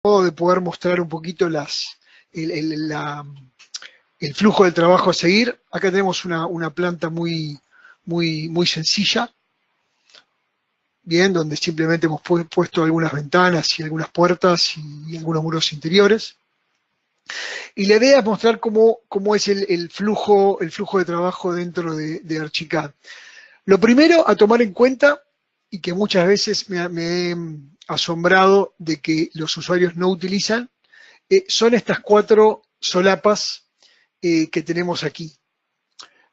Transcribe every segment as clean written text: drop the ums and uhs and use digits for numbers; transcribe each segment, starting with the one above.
modo de poder mostrar un poquito el flujo del trabajo a seguir. Acá tenemos una planta muy sencilla, bien, donde simplemente hemos puesto algunas ventanas y algunas puertas y algunos muros interiores. Y la idea es mostrar cómo es el flujo de trabajo dentro de Archicad. Lo primero a tomar en cuenta, y que muchas veces me he asombrado de que los usuarios no utilizan, son estas 4 solapas que tenemos aquí.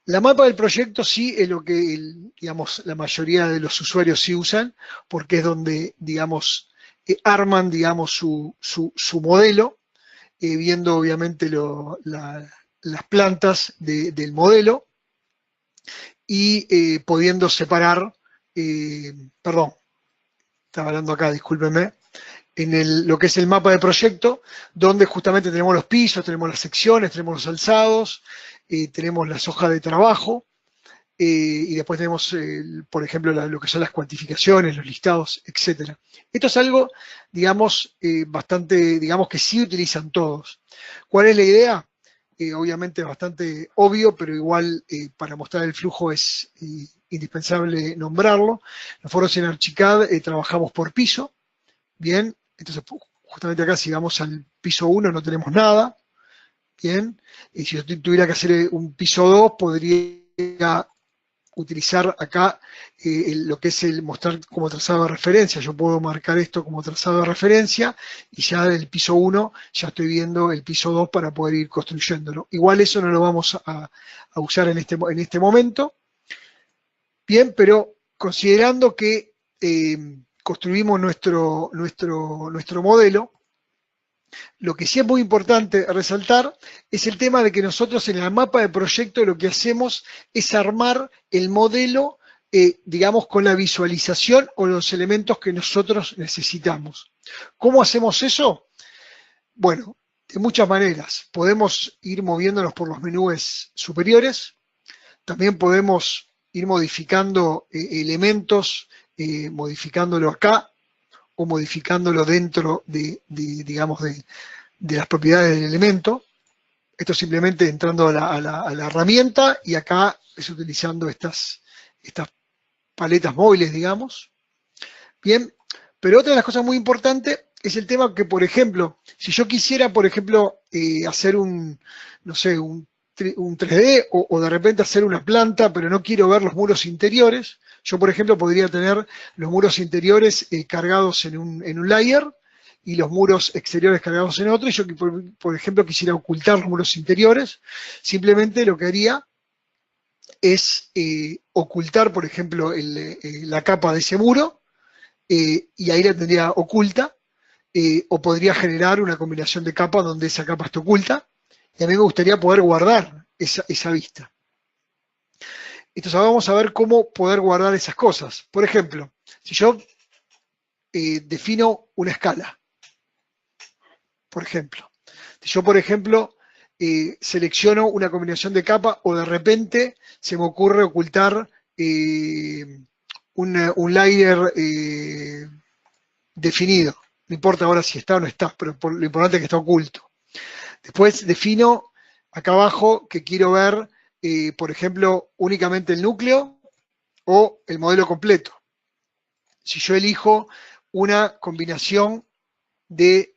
La mapa del proyecto sí es lo que, digamos, la mayoría de los usuarios sí usan, porque es donde, digamos, arman, digamos, su modelo, viendo obviamente las plantas del modelo y pudiendo separar, perdón, estaba hablando acá, discúlpenme, en lo que es el mapa de proyecto, donde justamente tenemos los pisos, tenemos las secciones, tenemos los alzados, tenemos las hojas de trabajo, y después tenemos, por ejemplo, lo que son las cuantificaciones, los listados, etc. Esto es algo, digamos, bastante, digamos que sí utilizan todos. ¿Cuál es la idea? Obviamente bastante obvio, pero igual para mostrar el flujo es indispensable nombrarlo. Nosotros en Archicad trabajamos por piso, bien, entonces justamente acá si vamos al piso 1 no tenemos nada, bien, y si yo tuviera que hacer un piso 2 podría utilizar acá lo que es el mostrar como trazado de referencia. Yo puedo marcar esto como trazado de referencia y ya del piso 1 ya estoy viendo el piso 2 para poder ir construyéndolo. Igual eso no lo vamos a usar en este momento. Bien, pero considerando que construimos nuestro modelo, lo que sí es muy importante resaltar es el tema de que nosotros en el mapa de proyecto lo que hacemos es armar el modelo, digamos, con la visualización o los elementos que nosotros necesitamos. ¿Cómo hacemos eso? Bueno, de muchas maneras. Podemos ir moviéndonos por los menús superiores, también podemos ir modificando elementos, modificándolo acá, o modificándolo dentro digamos, de las propiedades del elemento. Esto simplemente entrando a la herramienta y acá es utilizando estas paletas móviles, digamos. Bien, pero otra de las cosas muy importantes es el tema que, por ejemplo, si yo quisiera, por ejemplo, hacer no sé, un 3D o de repente hacer una planta, pero no quiero ver los muros interiores, yo, por ejemplo, podría tener los muros interiores cargados en un layer y los muros exteriores cargados en otro, y yo, por ejemplo, quisiera ocultar los muros interiores, simplemente lo que haría es ocultar, por ejemplo, la capa de ese muro, y ahí la tendría oculta, o podría generar una combinación de capas donde esa capa esté oculta, y a mí me gustaría poder guardar esa vista. Entonces ahora vamos a ver cómo poder guardar esas cosas. Por ejemplo, si yo defino una escala, por ejemplo. Si yo, por ejemplo, selecciono una combinación de capas o de repente se me ocurre ocultar un layer definido. No importa ahora si está o no está, pero lo importante es que está oculto. Después defino acá abajo que quiero ver, por ejemplo, únicamente el núcleo o el modelo completo. Si yo elijo una combinación de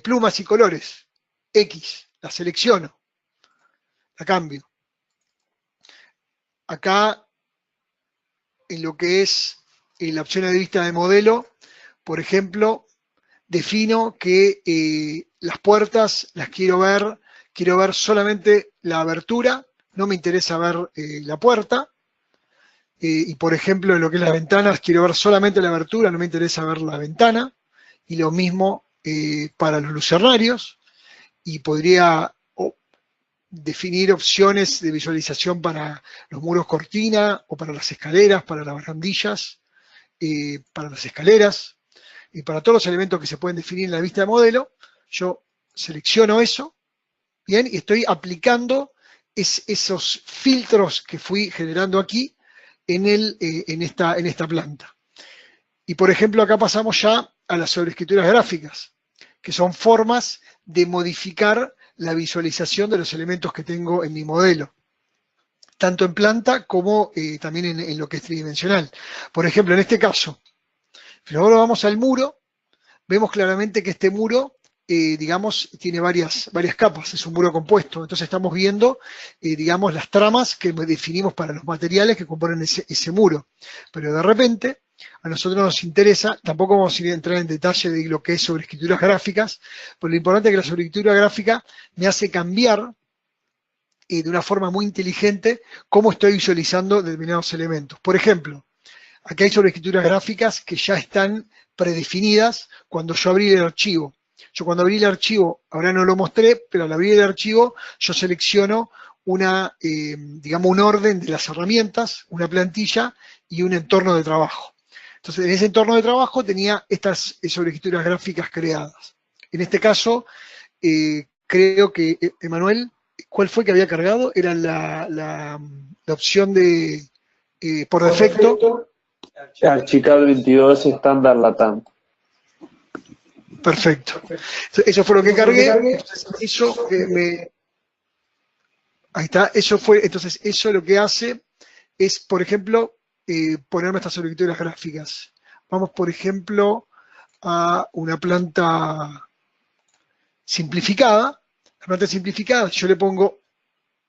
plumas y colores, X, la selecciono, la cambio. Acá, en lo que es la opción de vista de modelo, por ejemplo, defino que las puertas las quiero ver solamente la abertura, no me interesa ver la puerta, y por ejemplo, en lo que es las ventanas, quiero ver solamente la abertura, no me interesa ver la ventana, y lo mismo para los lucernarios, y podría definir opciones de visualización para los muros cortina, o para las escaleras, para las barandillas, para las escaleras, y para todos los elementos que se pueden definir en la vista de modelo. Yo selecciono eso, bien, y estoy aplicando esos filtros que fui generando aquí en esta planta. Y por ejemplo, acá pasamos ya a las sobreescrituras gráficas, que son formas de modificar la visualización de los elementos que tengo en mi modelo, tanto en planta como también en lo que es tridimensional. Por ejemplo, en este caso, pero ahora vamos al muro, vemos claramente que este muro, digamos, tiene varias capas, es un muro compuesto. Entonces estamos viendo, digamos, las tramas que definimos para los materiales que componen ese muro. Pero de repente, a nosotros nos interesa, tampoco vamos a ir a entrar en detalle de lo que es sobreescrituras gráficas, pero lo importante es que la sobreescritura gráfica me hace cambiar de una forma muy inteligente cómo estoy visualizando determinados elementos. Por ejemplo, aquí hay sobreescrituras gráficas que ya están predefinidas cuando yo abrí el archivo. Yo cuando abrí el archivo, ahora no lo mostré, pero al abrir el archivo yo selecciono digamos, un orden de las herramientas, una plantilla y un entorno de trabajo. Entonces, en ese entorno de trabajo tenía estas sobreescrituras gráficas creadas. En este caso, creo que, Emanuel, ¿cuál fue que había cargado? Era la opción de, por defecto. Archicad 22 estándar LATAM. Perfecto. Eso fue lo que cargué. Entonces, ahí está. Entonces, eso lo que hace es, por ejemplo, ponerme estas sobreescrituras gráficas. Vamos, por ejemplo, a una planta simplificada. La planta simplificada, yo le pongo,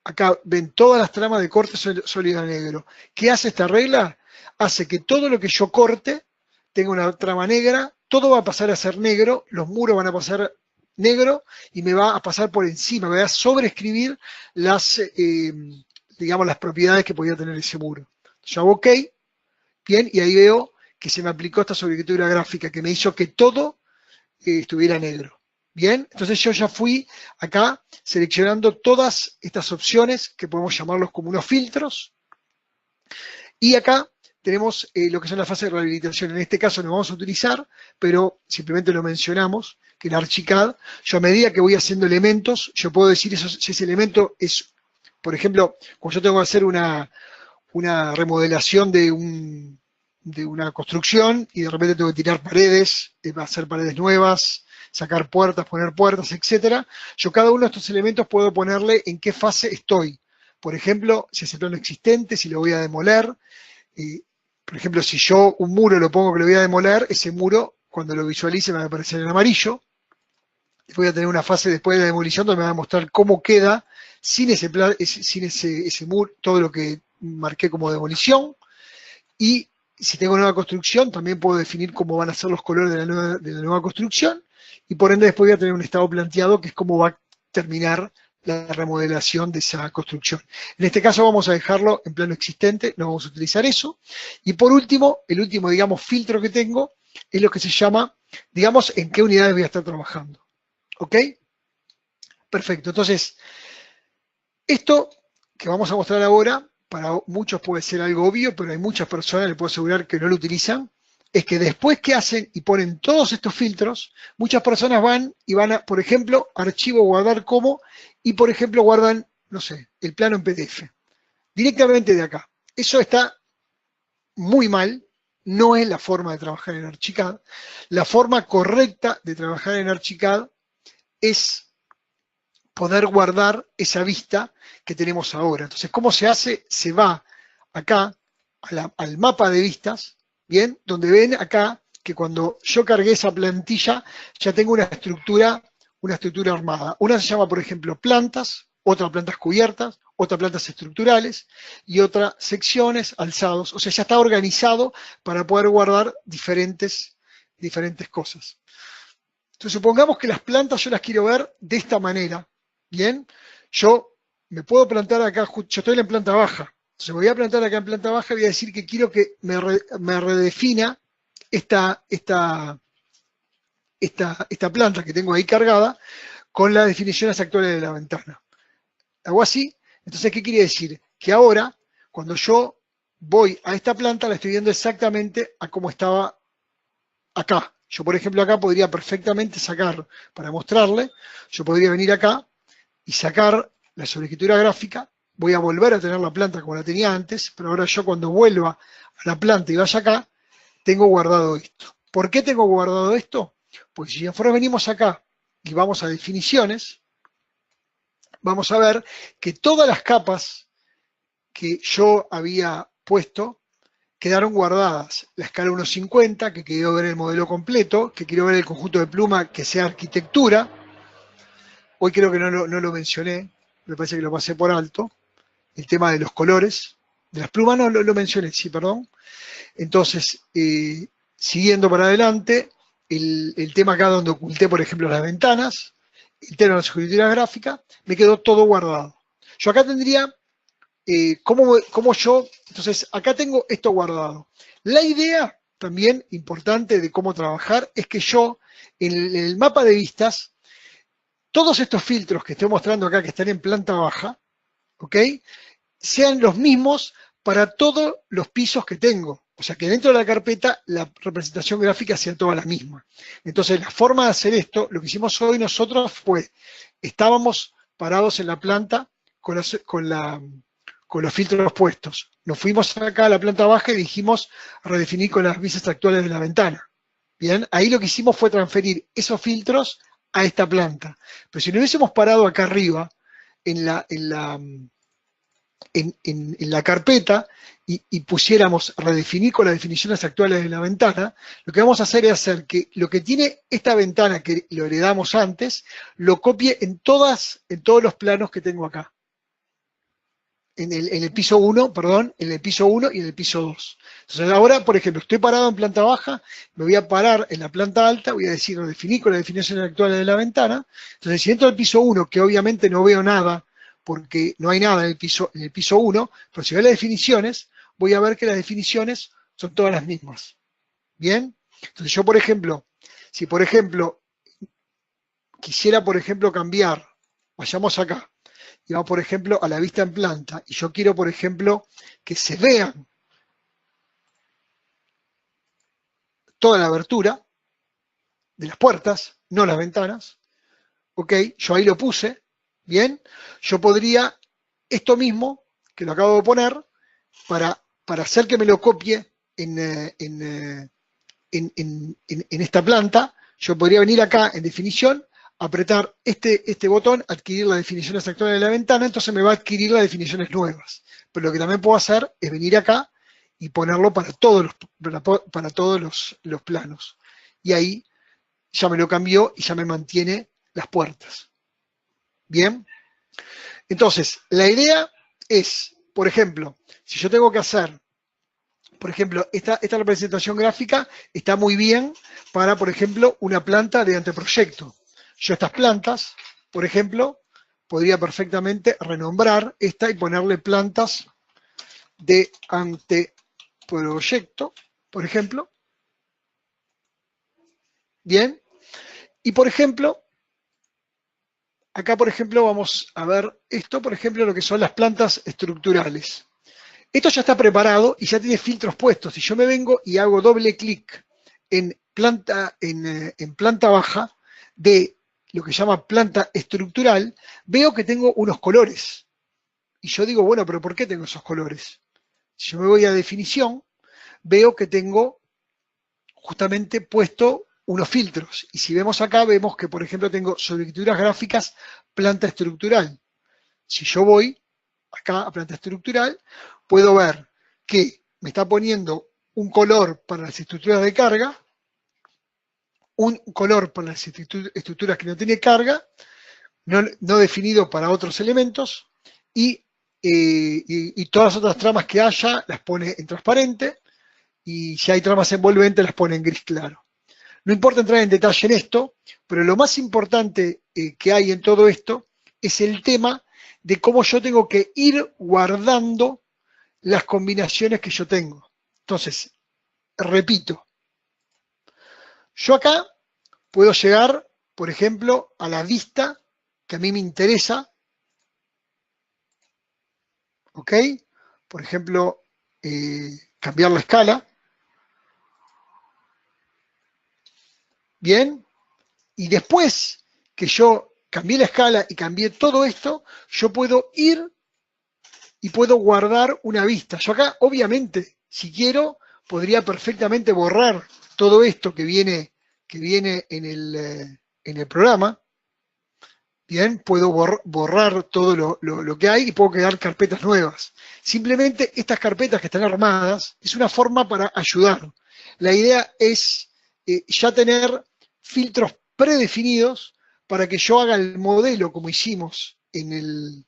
acá ven todas las tramas de corte sólido a negro. ¿Qué hace esta regla? Hace que todo lo que yo corte tenga una trama negra, todo va a pasar a ser negro, los muros van a pasar negro y me va a pasar por encima, me va a sobreescribir digamos, las propiedades que podía tener ese muro. Yo hago OK, bien, y ahí veo que se me aplicó esta sobreescritura gráfica que me hizo que todo estuviera negro. Bien, entonces yo ya fui acá seleccionando todas estas opciones que podemos llamarlos como unos filtros. Y acá tenemos lo que son las fases de rehabilitación. En este caso no vamos a utilizar, pero simplemente lo mencionamos, que en Archicad, yo a medida que voy haciendo elementos, yo puedo decir si ese elemento es, por ejemplo, cuando yo tengo que hacer una remodelación de una construcción y de repente tengo que tirar paredes, hacer paredes nuevas, sacar puertas, poner puertas, etcétera. Yo cada uno de estos elementos puedo ponerle en qué fase estoy. Por ejemplo, si es el plano existente, si lo voy a demoler. Por ejemplo, si yo un muro lo pongo que lo voy a demoler, ese muro, cuando lo visualice, me va a aparecer en amarillo. Voy a tener una fase después de la demolición donde me va a mostrar cómo queda sin ese muro, todo lo que marqué como demolición. Y si tengo nueva construcción, también puedo definir cómo van a ser los colores de la nueva construcción. Y por ende después voy a tener un estado planteado que es cómo va a terminar la remodelación de esa construcción. En este caso vamos a dejarlo en plano existente, no vamos a utilizar eso. Y por último, el último, digamos, filtro que tengo es lo que se llama, digamos, en qué unidades voy a estar trabajando. ¿Ok? Perfecto. Entonces, esto que vamos a mostrar ahora, para muchos puede ser algo obvio, pero hay muchas personas, les puedo asegurar, que no lo utilizan, es que después que hacen y ponen todos estos filtros, muchas personas van y van a, por ejemplo, archivo, guardar como, y por ejemplo guardan, no sé, el plano en PDF, directamente de acá. Eso está muy mal, no es la forma de trabajar en Archicad. La forma correcta de trabajar en Archicad es poder guardar esa vista que tenemos ahora. Entonces, ¿cómo se hace? Se va acá al mapa de vistas, ¿bien? Donde ven acá que cuando yo cargué esa plantilla ya tengo una estructura armada. Una se llama, por ejemplo, plantas, otra plantas cubiertas, otra plantas estructurales y otra secciones, alzados. O sea, ya está organizado para poder guardar diferentes cosas. Entonces, supongamos que las plantas yo las quiero ver de esta manera, ¿bien? Yo me puedo plantar acá, yo estoy en planta baja. Entonces, me voy a plantar acá en planta baja y voy a decir que quiero que me redefina esta planta que tengo ahí cargada con las definiciones actuales de la ventana. Hago así. Entonces, ¿qué quiere decir? Que ahora, cuando yo voy a esta planta, la estoy viendo exactamente a cómo estaba acá. Yo, por ejemplo, acá podría perfectamente sacar, para mostrarle, yo podría venir acá y sacar la sobreescritura gráfica. Voy a volver a tener la planta como la tenía antes, pero ahora yo cuando vuelva a la planta y vaya acá, tengo guardado esto. ¿Por qué tengo guardado esto? Pues si nosotros venimos acá y vamos a definiciones, vamos a ver que todas las capas que yo había puesto quedaron guardadas. La escala 1.50, que quiero ver el modelo completo, que quiero ver el conjunto de pluma que sea arquitectura. Hoy creo que no lo mencioné, me parece que lo pasé por alto. El tema de los colores, de las plumas no lo mencioné, sí, perdón. Entonces, siguiendo para adelante, el tema acá donde oculté, por ejemplo, las ventanas, el tema de la escritura gráfica, me quedó todo guardado. Yo acá tendría, ¿cómo yo? Entonces, acá tengo esto guardado. La idea también importante de cómo trabajar es que yo, en el mapa de vistas, todos estos filtros que estoy mostrando acá, que están en planta baja, ¿ok?, sean los mismos para todos los pisos que tengo. O sea, que dentro de la carpeta la representación gráfica sea toda la misma. Entonces, la forma de hacer esto, lo que hicimos hoy nosotros fue, estábamos parados en la planta con los filtros puestos. Nos fuimos acá a la planta baja y dijimos redefinir con las vistas actuales de la ventana. Bien, ahí lo que hicimos fue transferir esos filtros a esta planta. Pero si no hubiésemos parado acá arriba, en la carpeta y pusiéramos redefinir con las definiciones actuales de la ventana, lo que vamos a hacer es hacer que lo que tiene esta ventana que lo heredamos antes, lo copie en todos los planos que tengo acá. En el piso 1, perdón, en el piso 1 y en el piso 2. Entonces ahora, por ejemplo, estoy parado en planta baja, me voy a parar en la planta alta, voy a decir redefinir con las definiciones actuales de la ventana. Entonces, si entro al piso 1, que obviamente no veo nada, porque no hay nada en el piso 1, pero si veo las definiciones, voy a ver que las definiciones son todas las mismas. ¿Bien? Entonces yo, por ejemplo, si por ejemplo quisiera, por ejemplo, cambiar, vayamos acá, y vamos, por ejemplo, a la vista en planta, y yo quiero, por ejemplo, que se vean toda la abertura de las puertas, no las ventanas, ¿ok? Yo ahí lo puse, ¿bien? Yo podría, esto mismo, que lo acabo de poner, para hacer que me lo copie en esta planta, yo podría venir acá en definición, apretar este botón, adquirir las definiciones actuales de la ventana, entonces me va a adquirir las definiciones nuevas. Pero lo que también puedo hacer es venir acá y ponerlo para todos los planos. Y ahí ya me lo cambió y ya me mantiene las puertas. ¿Bien? Entonces, la idea es, por ejemplo, si yo tengo que hacer, por ejemplo, esta representación gráfica está muy bien para, por ejemplo, una planta de anteproyecto. Yo estas plantas, por ejemplo, podría perfectamente renombrar esta y ponerle plantas de anteproyecto, por ejemplo. Bien. Y, por ejemplo, acá, por ejemplo, vamos a ver esto, por ejemplo, lo que son las plantas estructurales. Esto ya está preparado y ya tiene filtros puestos. Si yo me vengo y hago doble clic en planta baja de lo que se llama planta estructural, veo que tengo unos colores. Y yo digo, bueno, pero ¿por qué tengo esos colores? Si yo me voy a definición, veo que tengo justamente puesto unos filtros. Y si vemos acá, vemos que, por ejemplo, tengo sobre escrituras gráficas, planta estructural. Si yo voy acá a planta estructural, puedo ver que me está poniendo un color para las estructuras de carga, un color para las estructuras que no tiene carga, no definido para otros elementos, y todas las otras tramas que haya las pone en transparente, y si hay tramas envolventes las pone en gris claro. No importa entrar en detalle en esto, pero lo más importante que hay en todo esto es el tema de cómo yo tengo que ir guardando las combinaciones que yo tengo. Entonces, repito, yo acá puedo llegar, por ejemplo, a la vista que a mí me interesa, ¿ok? Por ejemplo, cambiar la escala. Bien, y después que yo cambié la escala y cambié todo esto, yo puedo ir y puedo guardar una vista. Yo acá, obviamente, si quiero, podría perfectamente borrar todo esto que viene en el programa, Bien, puedo borrar todo lo que hay y puedo crear carpetas nuevas. Simplemente estas carpetas que están armadas es una forma para ayudar. La idea es ya tener filtros predefinidos para que yo haga el modelo como hicimos en el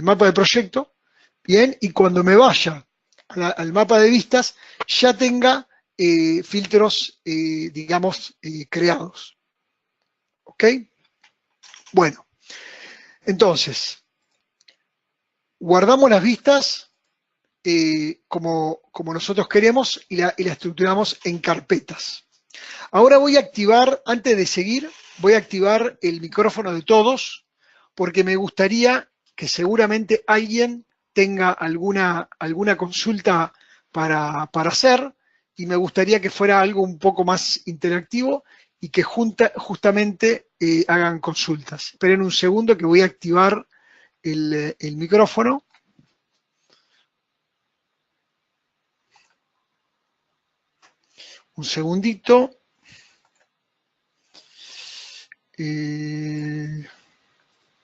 mapa de proyecto, bien, y cuando me vaya al mapa de vistas ya tenga filtros, digamos, creados. ¿Ok? Bueno, entonces, guardamos las vistas como nosotros queremos y la estructuramos en carpetas. Ahora voy a activar, antes de seguir, voy a activar el micrófono de todos, porque me gustaría que seguramente alguien tenga alguna consulta para hacer, y me gustaría que fuera algo un poco más interactivo y que justamente hagan consultas. Esperen un segundo que voy a activar el micrófono. Un segundito.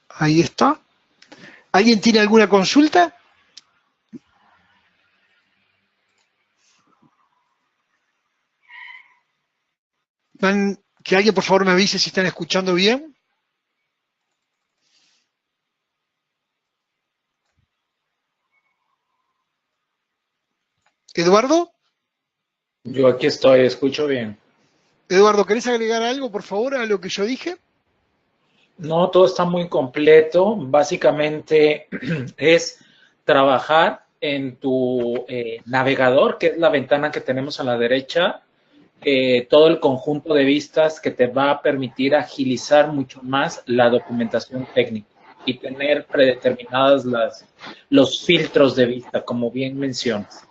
Ahí está. ¿Alguien tiene alguna consulta? Que alguien por favor me avise si están escuchando bien. ¿Eduardo? Yo aquí estoy, escucho bien. Eduardo, ¿querés agregar algo, por favor, a lo que yo dije? No, todo está muy completo. Básicamente es trabajar en tu navegador, que es la ventana que tenemos a la derecha, todo el conjunto de vistas que te va a permitir agilizar mucho más la documentación técnica y tener predeterminadas los filtros de vista, como bien mencionas.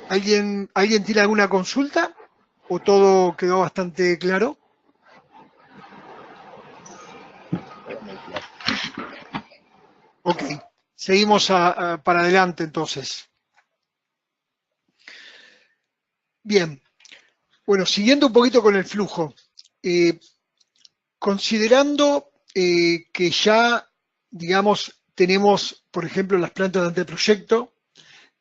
¿Alguien tiene alguna consulta? ¿O todo quedó bastante claro? Ok, seguimos para adelante entonces. Bien, bueno, siguiendo un poquito con el flujo, considerando que ya, digamos, tenemos, por ejemplo, las plantas de anteproyecto,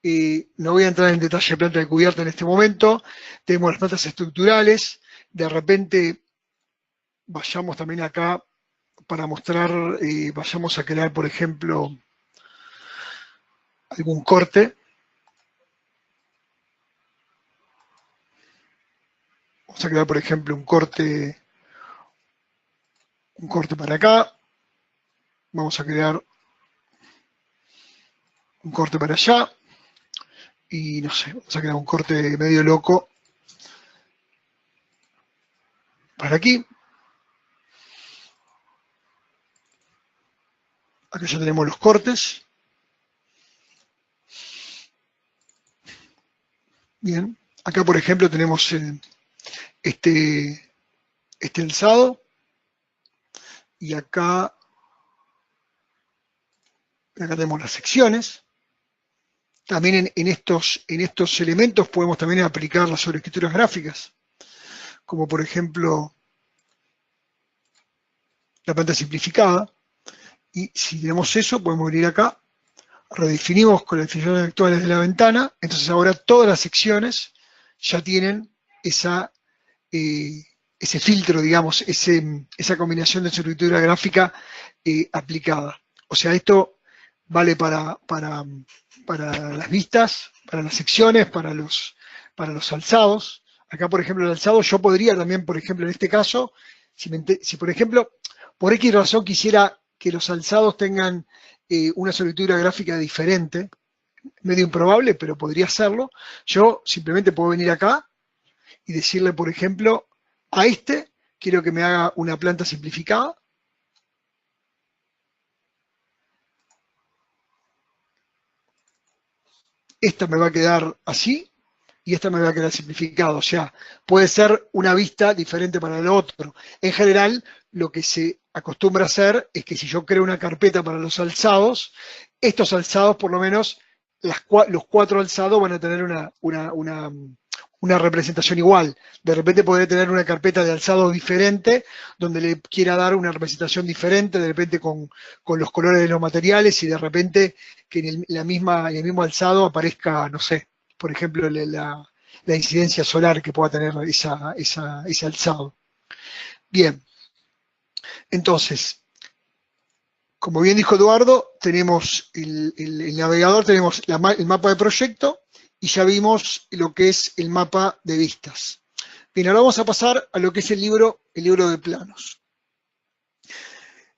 no voy a entrar en detalle de planta de cubierta en este momento, tenemos las plantas estructurales, de repente vayamos también acá para mostrar, vayamos a crear, por ejemplo, algún corte. Vamos a crear, por ejemplo, un corte para acá. Vamos a crear un corte para allá. Y no sé, vamos a crear un corte medio loco para aquí. Acá ya tenemos los cortes. Bien, acá por ejemplo tenemos este alzado. Y acá tenemos las secciones. También en estos elementos podemos también aplicar las sobreescrituras gráficas, como por ejemplo la planta simplificada. Y si tenemos eso, podemos venir acá, redefinimos con las definiciones actuales de la ventana, entonces ahora todas las secciones ya tienen ese filtro, digamos, esa combinación de sobreescritura gráfica aplicada. O sea, esto vale para las vistas, para las secciones, para los alzados. Acá, por ejemplo, el alzado yo podría también, por ejemplo, en este caso, si por ejemplo, por X razón quisiera que los alzados tengan una sobreescritura gráfica diferente, medio improbable, pero podría hacerlo, yo simplemente puedo venir acá y decirle, por ejemplo, a quiero que me haga una planta simplificada. Esta me va a quedar así y esta me va a quedar simplificada. O sea, puede ser una vista diferente para el otro. En general, lo que se acostumbra a hacer es que si yo creo una carpeta para los alzados, estos alzados, por lo menos, los 4 alzados van a tener una representación igual. De repente podré tener una carpeta de alzado diferente, donde le quiera dar una representación diferente, de repente con los colores de los materiales, y de repente que en el mismo alzado aparezca, no sé, por ejemplo, la incidencia solar que pueda tener ese alzado. Bien, entonces, como bien dijo Eduardo, tenemos el navegador, tenemos el mapa de proyecto, y ya vimos lo que es el mapa de vistas. Bien, ahora vamos a pasar a lo que es el libro de planos.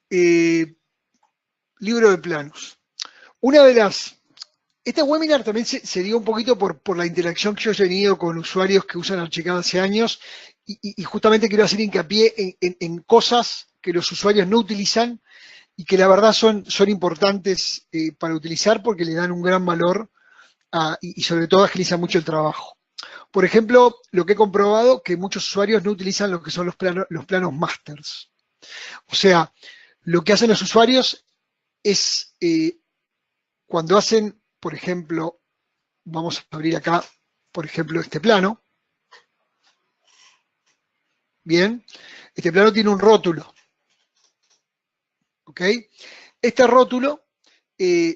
Libro de planos. Este webinar también se dio un poquito por la interacción que yo he tenido con usuarios que usan Archicad hace años, y justamente quiero hacer hincapié en cosas que los usuarios no utilizan y que la verdad son importantes para utilizar, porque le dan un gran valor y sobre todo agilizan mucho el trabajo. Por ejemplo, lo que he comprobado, que muchos usuarios no utilizan lo que son los planos masters. O sea, lo que hacen los usuarios es, cuando hacen, por ejemplo, vamos a abrir acá, por ejemplo, este plano. Bien, este plano tiene un rótulo. ¿Ok? Este rótulo,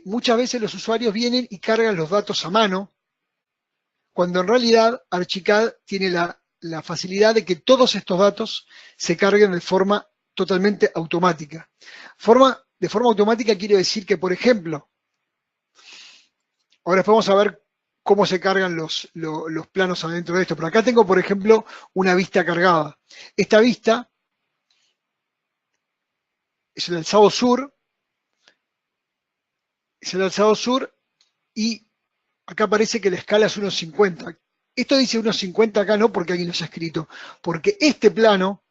muchas veces los usuarios vienen y cargan los datos a mano, cuando en realidad Archicad tiene la facilidad de que todos estos datos se carguen de forma totalmente automática. De forma automática quiero decir que, por ejemplo, ahora vamos a ver cómo se cargan los planos adentro de esto, pero acá tengo, por ejemplo, una vista cargada. Esta vista es el alzado sur, y acá parece que la escala es 1.50. Esto dice 1.50 acá no porque alguien lo ha escrito, porque este plano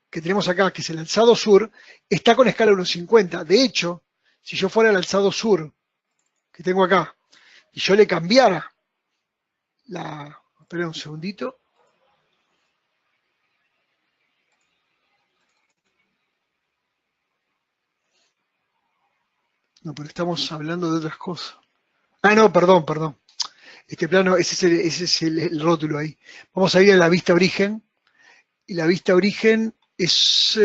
que tenemos acá, que es el alzado sur, está con escala 1.50. De hecho, si yo fuera al alzado sur, que tengo acá, y yo le cambiara espera un segundito. No, pero estamos hablando de otras cosas. Ah, no, perdón. Este plano, ese es el rótulo ahí. Vamos a ir a la vista origen, y la vista origen es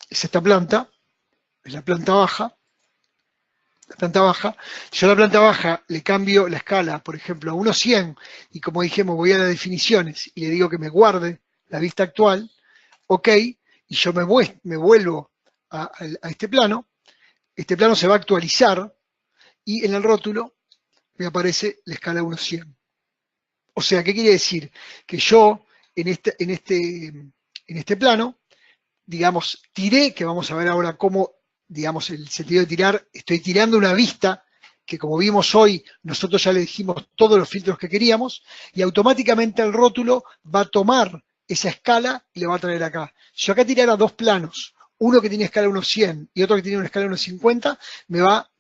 esta planta, es la planta baja. Yo a la planta baja le cambio la escala, por ejemplo, a 1.100, y como dijimos, voy a las definiciones y le digo que me guarde la vista actual, ok, y yo me vuelvo a este plano se va a actualizar, y en el rótulo me aparece la escala 1.100. O sea, ¿qué quiere decir? Que yo en este plano, digamos, tiré, que vamos a ver ahora cómo, digamos, el sentido de tirar, estoy tirando una vista que, como vimos hoy, nosotros ya le dijimos todos los filtros que queríamos, y automáticamente el rótulo va a tomar esa escala y le va a traer acá. Si yo acá tirara dos planos, uno que tiene escala 1.100 y otro que tiene una escala 1.50, me va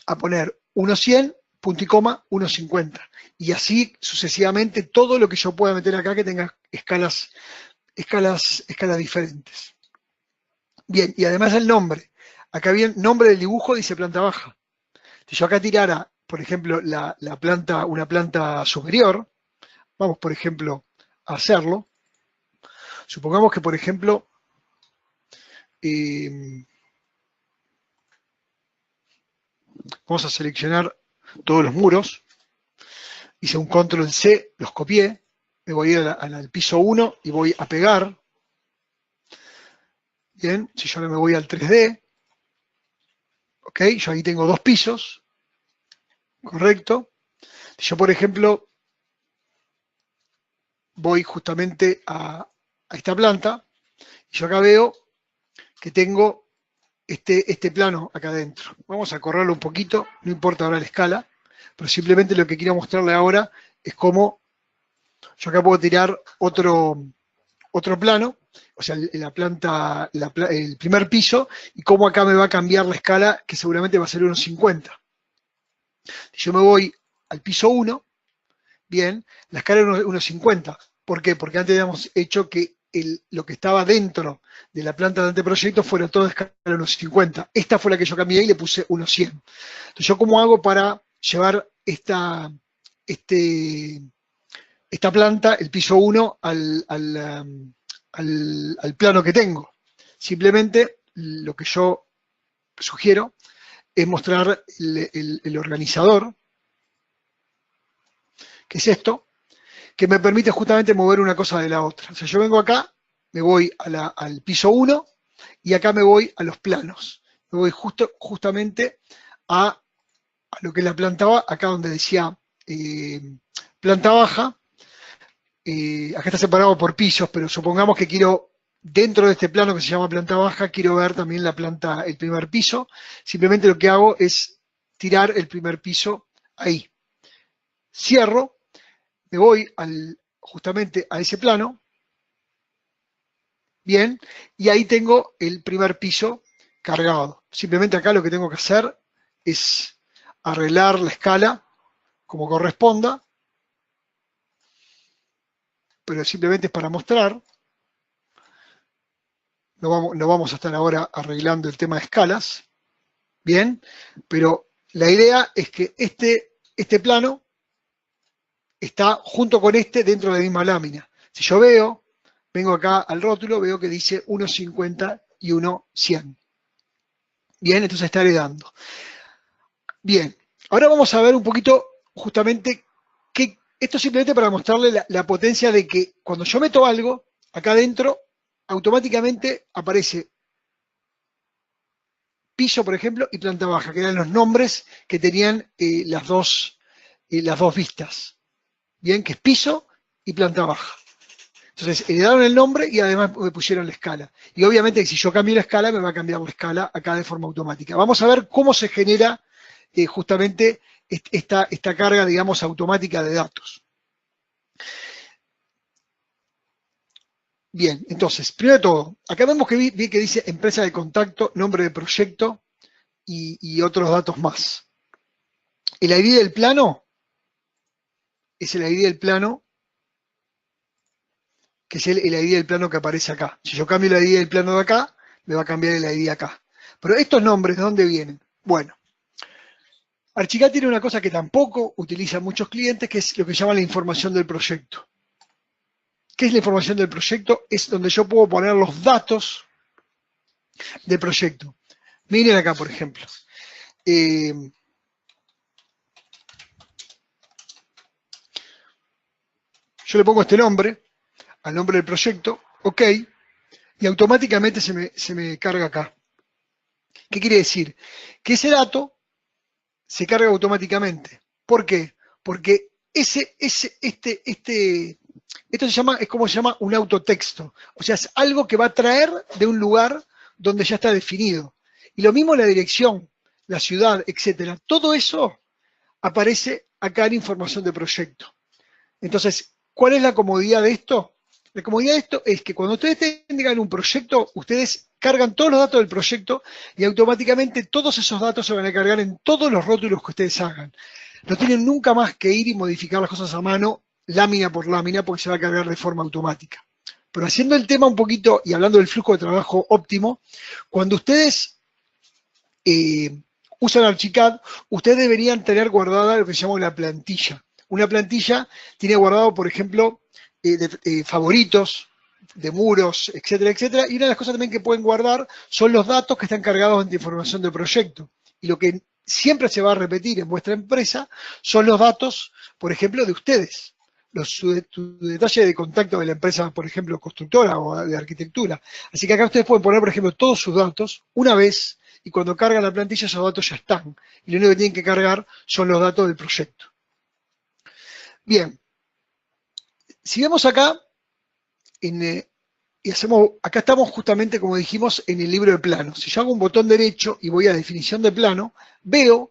a poner 1.100, punto y coma, 1.50. Y así sucesivamente todo lo que yo pueda meter acá que tenga escalas diferentes. Bien, y además el nombre. Acá bien, nombre del dibujo dice planta baja. Si yo acá tirara, por ejemplo, una planta superior, vamos, por ejemplo, a hacerlo. Supongamos que, por ejemplo, vamos a seleccionar todos los muros, hice un control C, los copié, me voy a ir al piso 1 y voy a pegar. Bien, si yo ahora me voy al 3D, ok, yo ahí tengo dos pisos, correcto. Si yo, por ejemplo, voy justamente a esta planta, y yo acá veo que tengo este plano acá adentro. Vamos a correrlo un poquito, no importa ahora la escala, pero simplemente lo que quiero mostrarle ahora es cómo yo acá puedo tirar otro plano, o sea, el primer piso, y cómo acá me va a cambiar la escala, que seguramente va a ser 1.50. Si yo me voy al piso 1, bien, la escala es 1.50. ¿Por qué? Porque antes habíamos hecho que lo que estaba dentro de la planta de anteproyecto fuera todo escala 1.50. Esta fue la que yo cambié y le puse 1.100. Entonces, ¿yo cómo hago para llevar esta planta, el piso 1, al plano que tengo. Simplemente lo que yo sugiero es mostrar el organizador, que es esto, que me permite justamente mover una cosa de la otra. O sea, yo vengo acá, me voy al piso 1 y acá me voy a los planos. Me voy justamente a lo que es la planta baja, acá donde decía planta baja. Acá está separado por pisos, pero supongamos que quiero, dentro de este plano que se llama planta baja, quiero ver también el primer piso. Simplemente lo que hago es tirar el primer piso ahí. Cierro, me voy justamente a ese plano. Bien, y ahí tengo el primer piso cargado. Simplemente acá lo que tengo que hacer es arreglar la escala como corresponda, pero simplemente es para mostrar. No vamos a estar ahora arreglando el tema de escalas, bien, pero la idea es que este plano está junto con dentro de la misma lámina. Si yo vengo acá al rótulo, veo que dice 1.50 y 1.100. Bien, entonces estaré dando. Bien, ahora vamos a ver un poquito justamente esto simplemente para mostrarle la potencia de que cuando yo meto algo, acá adentro, automáticamente aparece piso, por ejemplo, y planta baja, que eran los nombres que tenían las dos vistas. Bien, que es piso y planta baja. Entonces, heredaron el nombre y además me pusieron la escala. Y obviamente si yo cambio la escala, me va a cambiar la escala acá de forma automática. Vamos a ver cómo se genera justamente esta carga, digamos, automática de datos. Bien, entonces, primero de todo, acá vemos que que dice empresa de contacto, nombre de proyecto y otros datos más. El ID del plano es el ID del plano, que es el ID del plano que aparece acá. Si yo cambio el ID del plano de acá, me va a cambiar el ID acá. Pero estos nombres, ¿de dónde vienen? Bueno, Archicad tiene una cosa que tampoco utilizan muchos clientes, que es lo que se llama la información del proyecto. ¿Qué es la información del proyecto? Es donde yo puedo poner los datos del proyecto. Miren acá, por ejemplo. Yo le pongo este nombre, al nombre del proyecto, OK, y automáticamente se me carga acá. ¿Qué quiere decir? Que ese dato se carga automáticamente. ¿Por qué? Porque esto es como se llama un autotexto. O sea, es algo que va a traer de un lugar donde ya está definido. Y lo mismo la dirección, la ciudad, etcétera. Todo eso aparece acá en información de proyecto. Entonces, ¿cuál es la comodidad de esto? La comodidad de esto es que cuando ustedes tengan un proyecto, ustedes cargan todos los datos del proyecto y automáticamente todos esos datos se van a cargar en todos los rótulos que ustedes hagan. No tienen nunca más que ir y modificar las cosas a mano, lámina por lámina, porque se va a cargar de forma automática. Pero haciendo el tema un poquito y hablando del flujo de trabajo óptimo, cuando ustedes usan Archicad, ustedes deberían tener guardada lo que se llama una plantilla. Una plantilla tiene guardado, por ejemplo, favoritos de muros, etcétera, etcétera. Y una de las cosas también que pueden guardar son los datos que están cargados de información del proyecto. Y lo que siempre se va a repetir en vuestra empresa son los datos, por ejemplo, de ustedes. Su detalle de contacto de la empresa, por ejemplo, constructora o de arquitectura. Así que acá ustedes pueden poner, por ejemplo, todos sus datos una vez y cuando cargan la plantilla esos datos ya están. Y lo único que tienen que cargar son los datos del proyecto. Bien, si vemos acá, acá estamos justamente, como dijimos, en el libro de planos. Si yo hago un botón derecho y voy a definición de plano, veo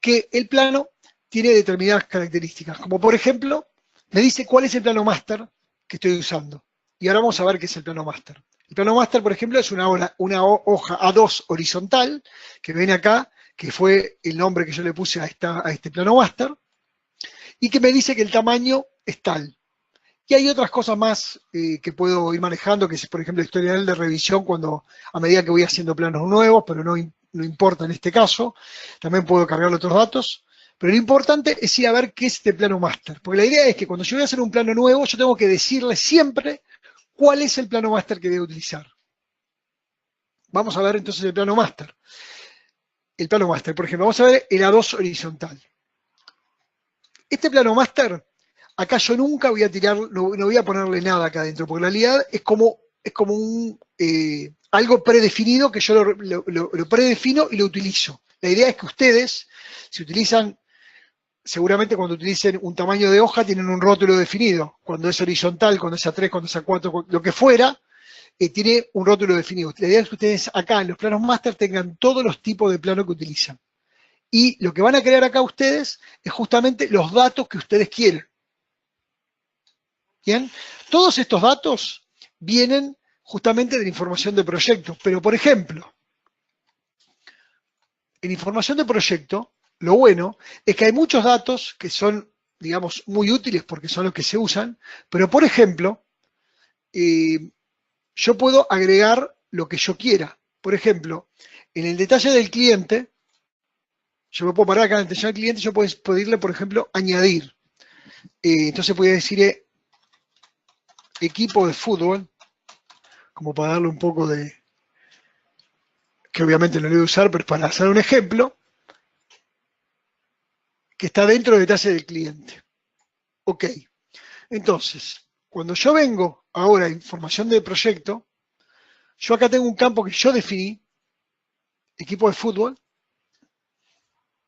que el plano tiene determinadas características, como por ejemplo, me dice cuál es el plano máster que estoy usando. Y ahora vamos a ver qué es el plano máster. El plano máster, por ejemplo, es una hoja A2 horizontal, que ven acá, que fue el nombre que yo le puse a este plano máster, y que me dice que el tamaño es tal. Y hay otras cosas más que puedo ir manejando, que es, por ejemplo, el historial de revisión a medida que voy haciendo planos nuevos, pero no importa en este caso. También puedo cargar otros datos, Pero lo importante es ir a ver qué es este plano máster. Porque la idea es que cuando yo voy a hacer un plano nuevo, yo tengo que decirle siempre cuál es el plano máster que voy a utilizar. Vamos a ver entonces el plano máster. El plano máster, por ejemplo, vamos a ver el A2 horizontal. Este plano máster, acá yo nunca voy a tirar, no voy a ponerle nada acá adentro, porque en realidad es como un, algo predefinido que yo lo predefino y lo utilizo. La idea es que ustedes, si utilizan, seguramente cuando utilicen un tamaño de hoja, tienen un rótulo definido. Cuando es horizontal, cuando es A3, cuando es A4, lo que fuera, tiene un rótulo definido. La idea es que ustedes acá en los planos máster tengan todos los tipos de plano que utilizan. Y lo que van a crear acá ustedes es justamente los datos que ustedes quieren. ¿Bien? Todos estos datos vienen justamente de la información de proyecto. Pero, por ejemplo, en información de proyecto, lo bueno es que hay muchos datos que son, digamos, muy útiles porque son los que se usan, pero, por ejemplo, yo puedo agregar lo que yo quiera. Por ejemplo, en el detalle del cliente, yo me puedo parar acá en el detalle del cliente, yo puedo pedirle, por ejemplo, añadir. Entonces voy a decir equipo de fútbol, como para darle un poco de, que obviamente no lo voy a usar, pero para hacer un ejemplo, que está dentro del detalle del cliente. Ok. Entonces, cuando yo vengo ahora a información de proyecto, yo acá tengo un campo que yo definí, equipo de fútbol.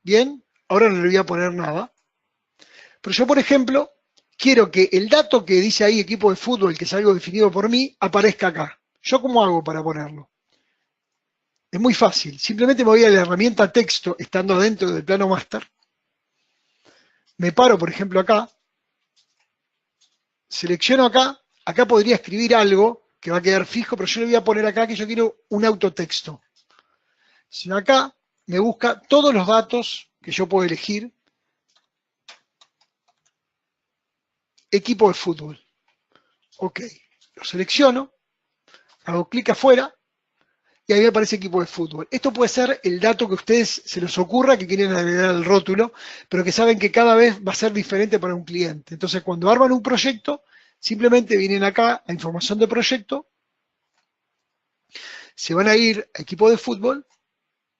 Bien, ahora no le voy a poner nada. Pero yo, por ejemplo, quiero que el dato que dice ahí equipo de fútbol, que es algo definido por mí, aparezca acá. ¿Yo cómo hago para ponerlo? Es muy fácil. Simplemente me voy a la herramienta texto, estando dentro del plano máster. Me paro, por ejemplo, acá. Selecciono acá. Acá podría escribir algo que va a quedar fijo, pero yo le voy a poner acá que yo quiero un autotexto. Si acá me busca todos los datos que yo puedo elegir. Equipo de fútbol. Ok. Lo selecciono. Hago clic afuera. Y ahí me aparece equipo de fútbol. Esto puede ser el dato que a ustedes se les ocurra que quieren agregar al rótulo, pero que saben que cada vez va a ser diferente para un cliente. Entonces, cuando arman un proyecto, simplemente vienen acá a información de proyecto, se van a ir a equipo de fútbol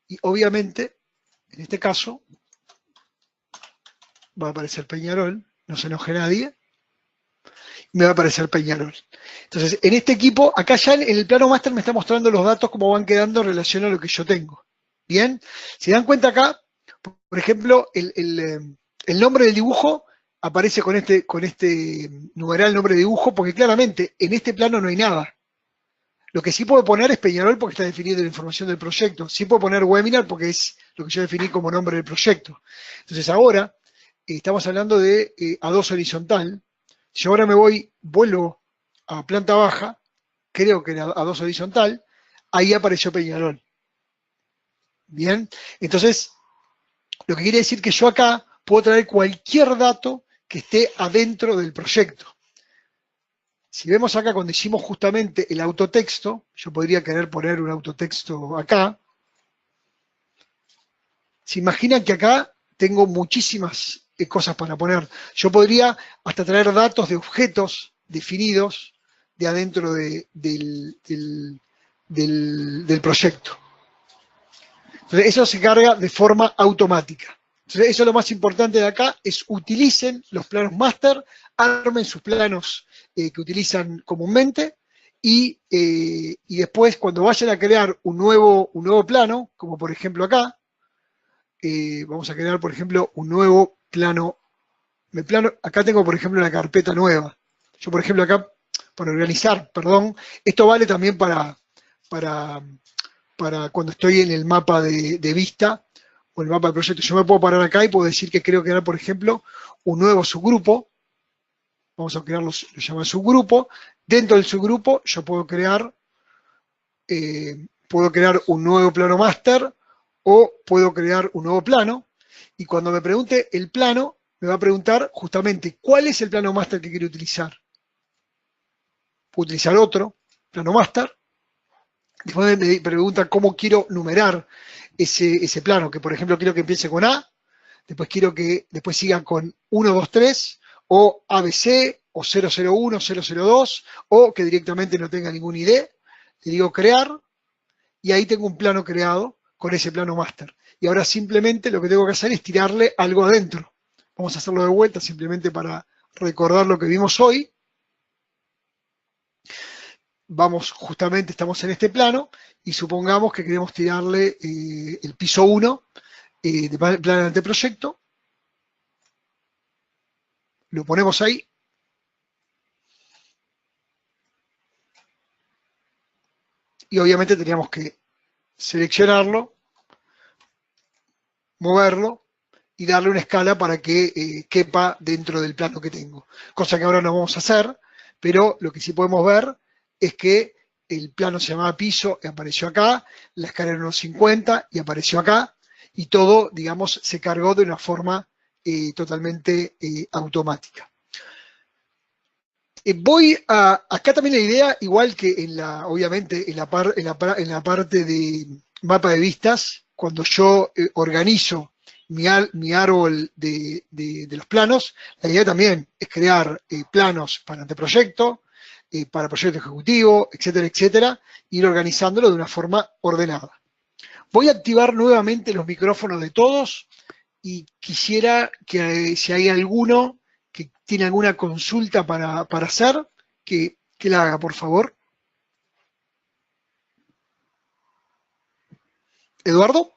y obviamente, en este caso, va a aparecer Peñarol, no se enoje nadie, me va a aparecer Peñarol. Entonces, en este equipo, acá ya en el plano máster me está mostrando los datos como van quedando en relación a lo que yo tengo. ¿Bien? Si dan cuenta acá, por ejemplo, el nombre del dibujo aparece con este numeral nombre de dibujo, porque claramente en este plano no hay nada. Lo que sí puedo poner es Peñarol porque está definido en la información del proyecto. Sí puedo poner webinar porque es lo que yo definí como nombre del proyecto. Entonces ahora estamos hablando de A2 horizontal. Si ahora vuelvo a planta baja, creo que era A2 horizontal, ahí apareció Peñarol. Bien, entonces, lo que quiere decir que yo acá puedo traer cualquier dato que esté adentro del proyecto. Si vemos acá cuando hicimos justamente el autotexto, yo podría querer poner un autotexto acá. Se imaginan que acá tengo muchísimas cosas para poner. Yo podría hasta traer datos de objetos definidos de adentro del proyecto. Entonces, eso se carga de forma automática. Entonces, eso es lo más importante de acá, es utilicen los planos máster, armen sus planos que utilizan comúnmente y después cuando vayan a crear un nuevo plano, como por ejemplo acá, vamos a crear por ejemplo un nuevo plano. Acá tengo por ejemplo una carpeta nueva. Yo por ejemplo acá, para organizar, perdón, esto vale también para cuando estoy en el mapa de vista o el mapa de proyecto. Yo me puedo parar acá y puedo decir que quiero crear, por ejemplo, un nuevo subgrupo. Vamos a crearlo, lo llama subgrupo. Dentro del subgrupo yo puedo crear un nuevo plano máster o puedo crear un nuevo plano. Y cuando me pregunte el plano, me va a preguntar justamente cuál es el plano máster que quiero utilizar. Puedo utilizar otro plano máster. Después me pregunta cómo quiero numerar ese plano, que por ejemplo quiero que empiece con A, después quiero que después siga con 1, 2, 3, o ABC, o 001, 002, o que directamente no tenga ningún ID. Le digo crear, y ahí tengo un plano creado con ese plano master. Y ahora simplemente lo que tengo que hacer es tirarle algo adentro. Vamos a hacerlo de vuelta simplemente para recordar lo que vimos hoy. Vamos, justamente estamos en este plano y supongamos que queremos tirarle el piso 1 de plano de anteproyecto. Lo ponemos ahí. Y obviamente teníamos que seleccionarlo, moverlo y darle una escala para que quepa dentro del plano que tengo. Cosa que ahora no vamos a hacer, pero lo que sí podemos ver es que el plano se llamaba piso y apareció acá, la escala era unos 50 y apareció acá, y todo, digamos, se cargó de una forma totalmente automática. Acá también la idea, igual que obviamente en la parte de mapa de vistas, cuando yo organizo mi árbol de los planos, la idea también es crear planos para anteproyecto, para proyecto ejecutivo, etcétera, etcétera, ir organizándolo de una forma ordenada. Voy a activar nuevamente los micrófonos de todos y quisiera que si hay alguno que tiene alguna consulta para hacer, que la haga, por favor. ¿Eduardo?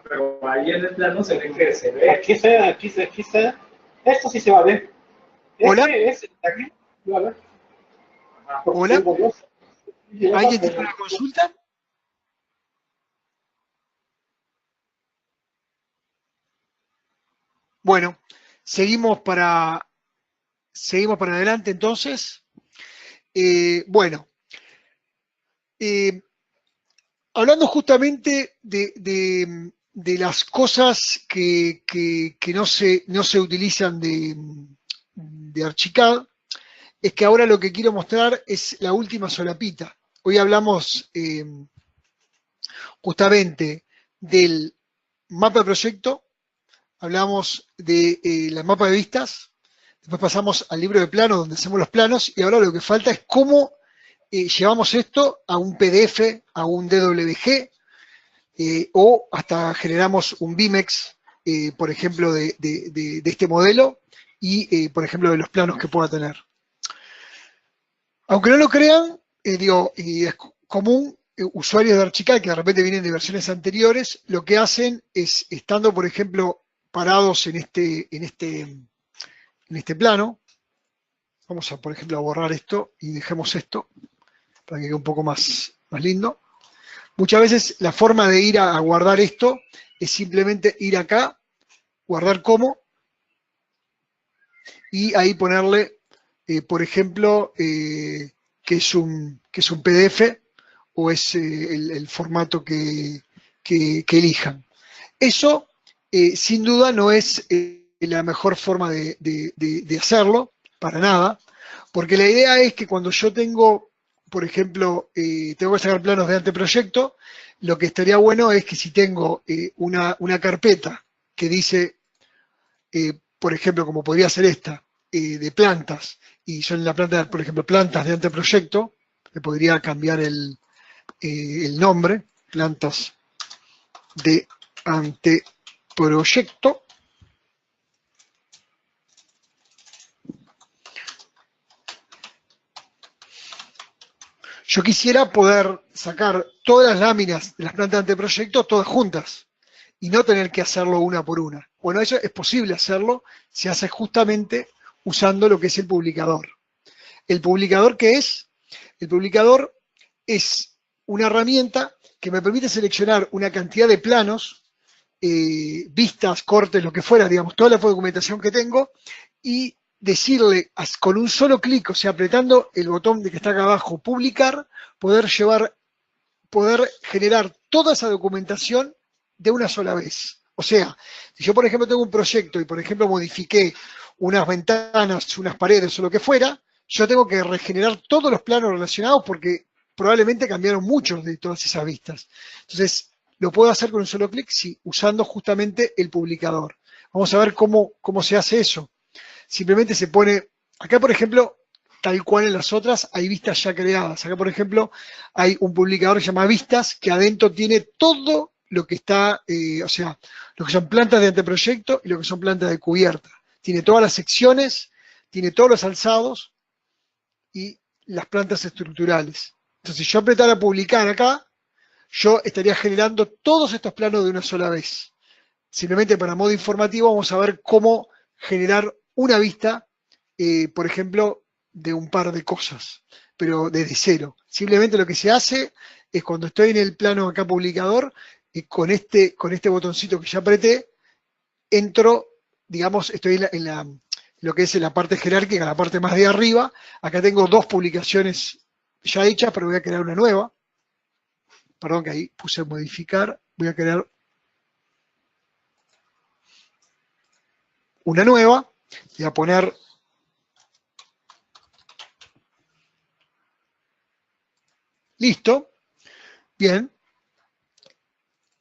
Pero ahí en el plano se ve que se ve. Aquí se. Esto sí se va a ver. Hola. Aquí, va a ver. Hola. ¿Alguien tiene una consulta? Bueno, seguimos para adelante entonces. Bueno, hablando justamente de las cosas que no se utilizan de Archicad, es que ahora lo que quiero mostrar es la última solapita. Hoy hablamos justamente del mapa de proyecto, hablamos de la mapa de vistas, después pasamos al libro de planos donde hacemos los planos, y ahora lo que falta es cómo llevamos esto a un PDF, a un DWG, o hasta generamos un BIMEX, por ejemplo, de este modelo, y por ejemplo de los planos que pueda tener. Aunque no lo crean, es común, usuarios de Archicad que de repente vienen de versiones anteriores, lo que hacen es, estando por ejemplo parados en este plano, vamos a por ejemplo a borrar esto y dejemos esto para que quede un poco más lindo. Muchas veces la forma de ir a guardar esto es simplemente ir acá, guardar como, y ahí ponerle, por ejemplo, que es un PDF o es el formato que elijan. Eso, sin duda, no es la mejor forma de hacerlo, para nada, porque la idea es que cuando yo tengo, por ejemplo, tengo que sacar planos de anteproyecto, lo que estaría bueno es que si tengo una carpeta que dice, por ejemplo, como podría ser esta, de plantas, y son la planta, por ejemplo, plantas de anteproyecto, le podría cambiar el nombre, plantas de anteproyecto. Yo quisiera poder sacar todas las láminas de las plantas de anteproyecto todas juntas y no tener que hacerlo una por una. Bueno, eso es posible hacerlo, se hace justamente usando lo que es el publicador. ¿El publicador qué es? El publicador es una herramienta que me permite seleccionar una cantidad de planos, vistas, cortes, lo que fuera, digamos, toda la documentación que tengo, y decirle con un solo clic, o sea, apretando el botón de que está acá abajo, publicar, poder generar toda esa documentación de una sola vez. O sea, si yo, por ejemplo, tengo un proyecto y, por ejemplo, modifiqué unas ventanas, unas paredes o lo que fuera, yo tengo que regenerar todos los planos relacionados porque probablemente cambiaron muchos de todas esas vistas. Entonces, lo puedo hacer con un solo clic, sí, usando justamente el publicador. Vamos a ver cómo se hace eso. Simplemente se pone, acá por ejemplo, tal cual en las otras, hay vistas ya creadas. Acá, por ejemplo, hay un publicador que se llama Vistas, que adentro tiene todo lo que está, o sea, lo que son plantas de anteproyecto y lo que son plantas de cubierta. Tiene todas las secciones, tiene todos los alzados y las plantas estructurales. Entonces, si yo apretara publicar acá, yo estaría generando todos estos planos de una sola vez. Simplemente para modo informativo vamos a ver cómo generar una vista, por ejemplo, de un par de cosas, pero desde cero. Simplemente lo que se hace es cuando estoy en el plano acá publicador, con este botoncito que ya apreté, entro, digamos, estoy lo que es la parte jerárquica, la parte más de arriba. Acá tengo dos publicaciones ya hechas, pero voy a crear una nueva. Perdón que ahí puse modificar, voy a crear una nueva, voy a poner listo, bien.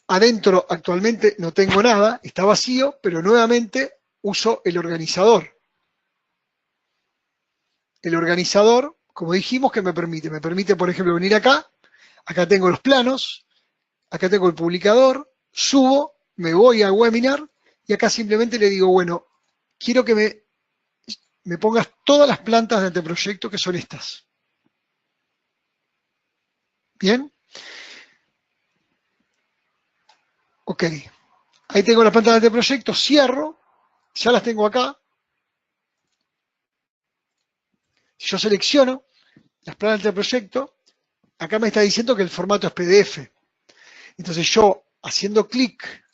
Adentro actualmente no tengo nada, está vacío, pero nuevamente uso el organizador. El organizador, como dijimos, que me permite, por ejemplo, venir acá tengo los planos, acá tengo el publicador, subo, me voy a webinar y acá simplemente le digo, bueno, quiero que me pongas todas las plantas de anteproyecto que son estas. Bien. Ok. Ahí tengo las plantas de anteproyecto, cierro, ya las tengo acá. Si yo selecciono las plantas de proyecto, acá me está diciendo que el formato es PDF. Entonces yo, haciendo clic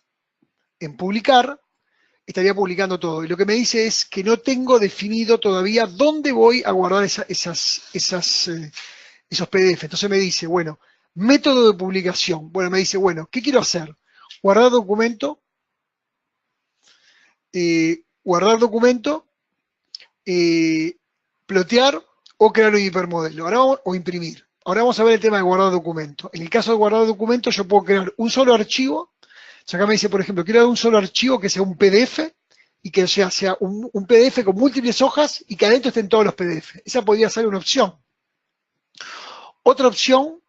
en publicar, estaría publicando todo. Y lo que me dice es que no tengo definido todavía dónde voy a guardar esos PDF. Entonces me dice, bueno, método de publicación. Bueno, me dice, bueno, ¿qué quiero hacer? Guardar documento, plotear o crear un hipermodelo. O imprimir. Ahora vamos a ver el tema de guardar documento. En el caso de guardar documento, yo puedo crear un solo archivo. O sea, acá me dice, por ejemplo, quiero un solo archivo que sea un PDF y que sea un PDF con múltiples hojas y que adentro estén todos los PDF. Esa podría ser una opción. Otra opción,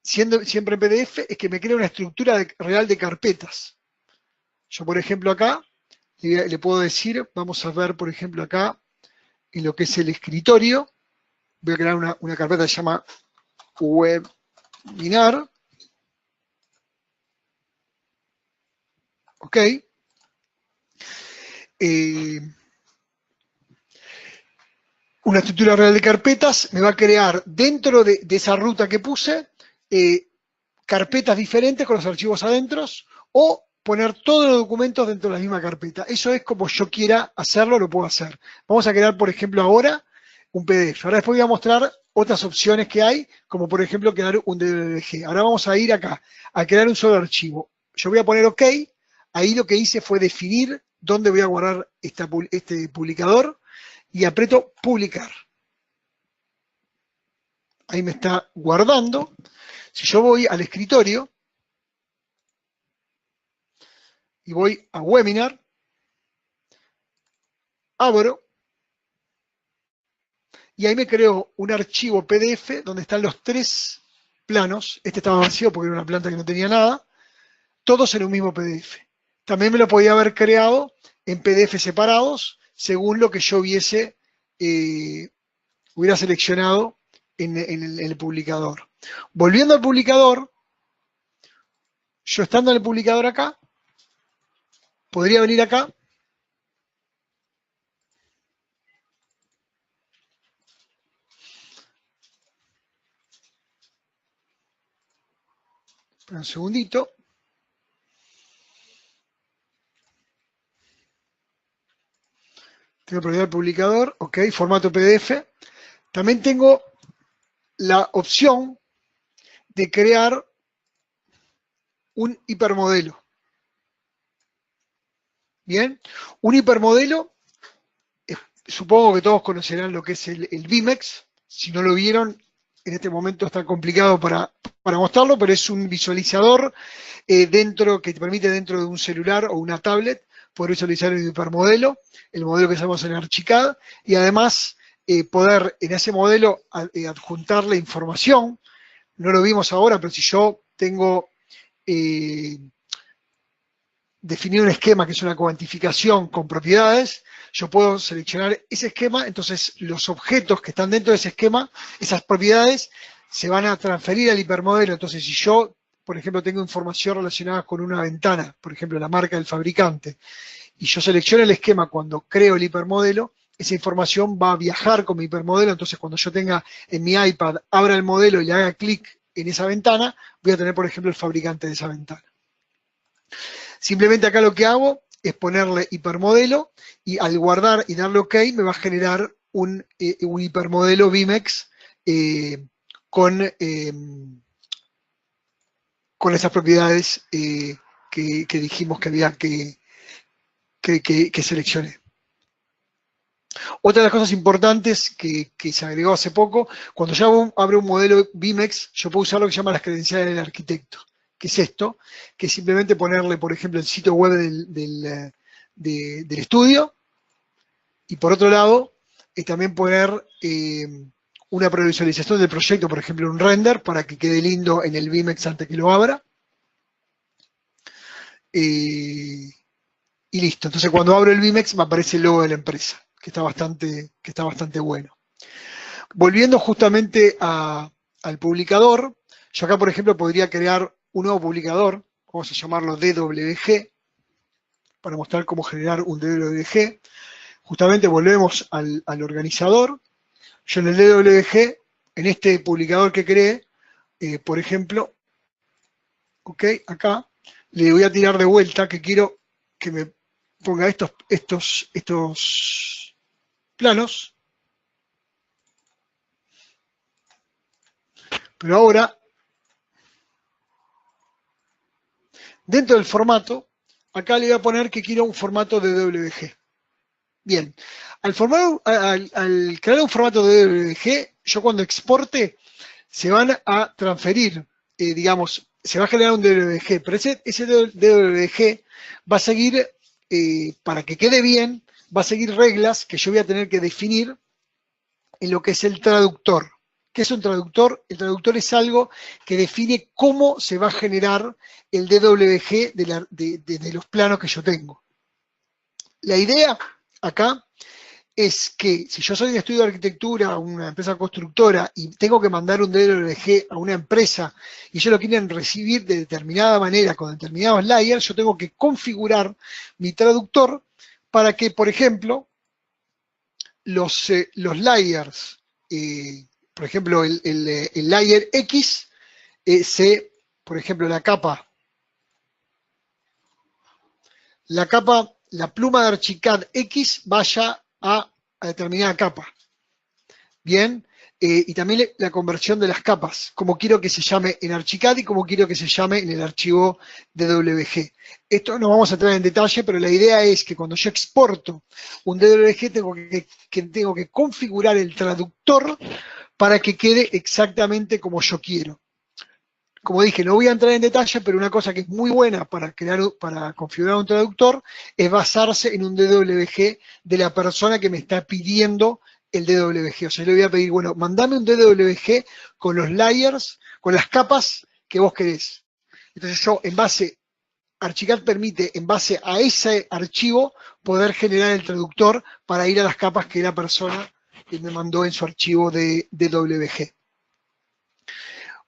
siendo siempre en PDF, es que me cree una estructura real de carpetas. Yo, por ejemplo, acá le puedo decir, vamos a ver, por ejemplo, acá, en lo que es el escritorio, voy a crear una carpeta que se llama webinar. Ok. Una estructura real de carpetas me va a crear dentro de esa ruta que puse carpetas diferentes con los archivos adentro o poner todos los documentos dentro de la misma carpeta. Eso es como yo quiera hacerlo, lo puedo hacer. Vamos a crear, por ejemplo, ahora un PDF. Ahora después voy a mostrar otras opciones que hay, como por ejemplo crear un DVG. Ahora vamos a ir acá, a crear un solo archivo. Yo voy a poner OK. Ahí lo que hice fue definir dónde voy a guardar este publicador y aprieto publicar. Ahí me está guardando. Si yo voy al escritorio y voy a webinar, abro y ahí me creo un archivo PDF donde están los tres planos. Este estaba vacío porque era una planta que no tenía nada. Todos en un mismo PDF. También me lo podía haber creado en PDF separados según lo que yo hubiera seleccionado en el publicador. Volviendo al publicador, yo estando en el publicador acá, podría venir acá un segundito. Tengo propiedad del publicador, ok, formato PDF. También tengo la opción de crear un hipermodelo. Bien, un hipermodelo, supongo que todos conocerán lo que es el BIMEX. Si no lo vieron, en este momento está complicado para mostrarlo, pero es un visualizador que te permite dentro de un celular o una tablet poder visualizar el hipermodelo, el modelo que usamos en Archicad, y además poder en ese modelo adjuntarle información. No lo vimos ahora, pero si yo tengo definir un esquema que es una cuantificación con propiedades, yo puedo seleccionar ese esquema, entonces los objetos que están dentro de ese esquema, esas propiedades, se van a transferir al hipermodelo. Entonces, si yo, por ejemplo, tengo información relacionada con una ventana, por ejemplo, la marca del fabricante, y yo selecciono el esquema cuando creo el hipermodelo, esa información va a viajar con mi hipermodelo. Entonces, cuando yo tenga en mi iPad, abra el modelo y le haga clic en esa ventana, voy a tener, por ejemplo, el fabricante de esa ventana. Simplemente acá lo que hago es ponerle hipermodelo y al guardar y darle OK me va a generar un hipermodelo BIMEX con esas propiedades que dijimos que había que seleccioné. Otra de las cosas importantes que se agregó hace poco, cuando yo abro un modelo BIMEX, yo puedo usar lo que se llama las credenciales del arquitecto. ¿Qué es esto? Que es simplemente ponerle, por ejemplo, el sitio web del estudio, y por otro lado, también poner una previsualización del proyecto, por ejemplo, un render, para que quede lindo en el BIMEX antes que lo abra. Y listo. Entonces, cuando abro el BIMEX, me aparece el logo de la empresa, que está bastante bueno. Volviendo justamente al publicador, yo acá, por ejemplo, podría crear un nuevo publicador, vamos a llamarlo DWG, para mostrar cómo generar un DWG. Justamente volvemos al organizador. Yo en el DWG, en este publicador que creé, por ejemplo, ok, acá, le voy a tirar de vuelta que quiero que me ponga estos planos. Pero ahora, dentro del formato, acá le voy a poner que quiero un formato de DWG. Bien, al crear un formato de DWG, yo cuando exporte, se van a transferir, digamos, se va a generar un DWG, pero ese DWG va a seguir, para que quede bien, va a seguir reglas que yo voy a tener que definir en lo que es el traductor. ¿Qué es un traductor? El traductor es algo que define cómo se va a generar el DWG de los planos que yo tengo. La idea acá es que si yo soy de estudio de arquitectura, una empresa constructora, y tengo que mandar un DWG a una empresa y ellos lo quieren recibir de determinada manera, con determinados layers, yo tengo que configurar mi traductor para que, por ejemplo, los layers, por ejemplo, el layer X, por ejemplo, la pluma de Archicad X vaya a determinada capa. Bien, y también la conversión de las capas, como quiero que se llame en Archicad y como quiero que se llame en el archivo DWG. Esto no vamos a entrar en detalle, pero la idea es que cuando yo exporto un DWG tengo que configurar el traductor para que quede exactamente como yo quiero. Como dije, no voy a entrar en detalle, pero una cosa que es muy buena para configurar un traductor es basarse en un DWG de la persona que me está pidiendo el DWG. O sea, yo le voy a pedir, bueno, mandame un DWG con los layers, con las capas que vos querés. Entonces yo, Archicad permite, en base a ese archivo, poder generar el traductor para ir a las capas que la persona me mandó en su archivo de DWG.